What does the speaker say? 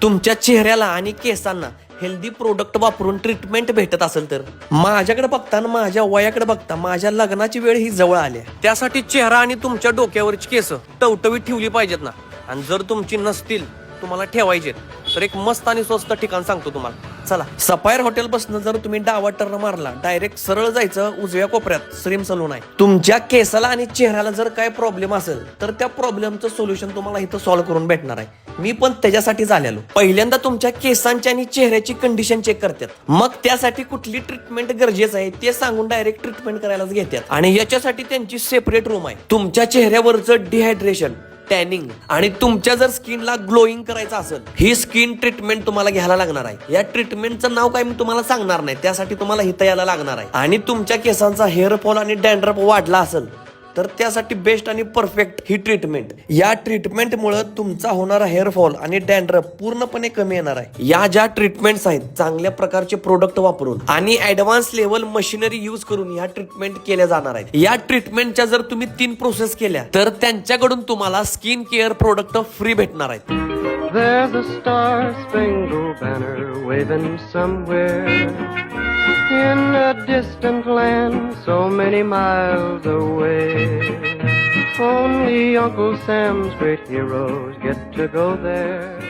तुमच्या चेहऱ्याला आणि केसांना हेल्दी प्रोडक्ट वापरून ट्रीटमेंट भेटत असेल तर माझ्याकडे बघता आणि माझ्या वयाकडे बघता माझ्या लग्नाची वेळ ही जवळ आली आहे. त्यासाठी चेहरा आणि तुमच्या डोक्यावरची केस टवटवीत ठेवली पाहिजेत ना. आणि जर तुमची नसतील, तुम्हाला ठेवायचे, तर एक मस्त आणि स्वस्त ठिकाण सांगतो तुम्हाला. चला, सफायर हॉटेल बसनं जर तुम्ही डावा टर्न मारला, डायरेक्ट सरळ जायचं, उजव्या कोपऱ्यात श्रीम सलून आहे. तुमच्या केसाला आणि चेहऱ्याला जर काय प्रॉब्लेम असेल तर त्या प्रॉब्लेमचं सोल्युशन तुम्हाला इथं सॉल्व्ह करून भेटणार आहे. मी पण त्याच्यासाठीच आलेलो. पहिल्यांदा तुमच्या केसांची आणि चेहऱ्याची कंडिशन चेक करतात, मग त्यासाठी कुठली ट्रीटमेंट गरजेचं आहे ते सांगून डायरेक्ट ट्रीटमेंट करायलाच घेतात. आणि याच्यासाठी त्यांची सेपरेट रूम आहे. तुमच्या चेहऱ्यावरचं डिहायड्रेशन, टॅनिंग आणि तुमच्या जर स्किनला ग्लोईंग करायचं असेल, ही स्किन ट्रीटमेंट तुम्हाला घ्यायला लागणार आहे. या ट्रीटमेंटचं नाव काय मी तुम्हाला सांगणार नाही, त्यासाठी तुम्हाला इथं यायला लागणार आहे. आणि तुमच्या केसांचा हेअर फॉल आणि डॅन्ड्रफ वाढला असेल तर त्यासाठी बेस्ट आणि परफेक्ट ही ट्रीटमेंट. या ट्रीटमेंटमुळे तुमचा होणारा हेअर फॉल आणि डॅन्ड्रफ पूर्णपणे कमी येणार आहे. या ज्या ट्रीटमेंट्स आहेत, चांगल्या प्रकारचे प्रोडक्ट वापरून आणि ऍडव्हान्स लेवल मशिनरी यूज करून या ट्रीटमेंट केल्या जाणार आहेत. या ट्रीटमेंटच्या जर तुम्ही 3 प्रोसेस केल्या तर त्यांच्याकडून तुम्हाला स्किन केअर प्रोडक्ट फ्री भेटणार आहेत. There's a star-spangled banner waving somewhere in a distant land so many miles away. Only Uncle Sam's great heroes get to go there.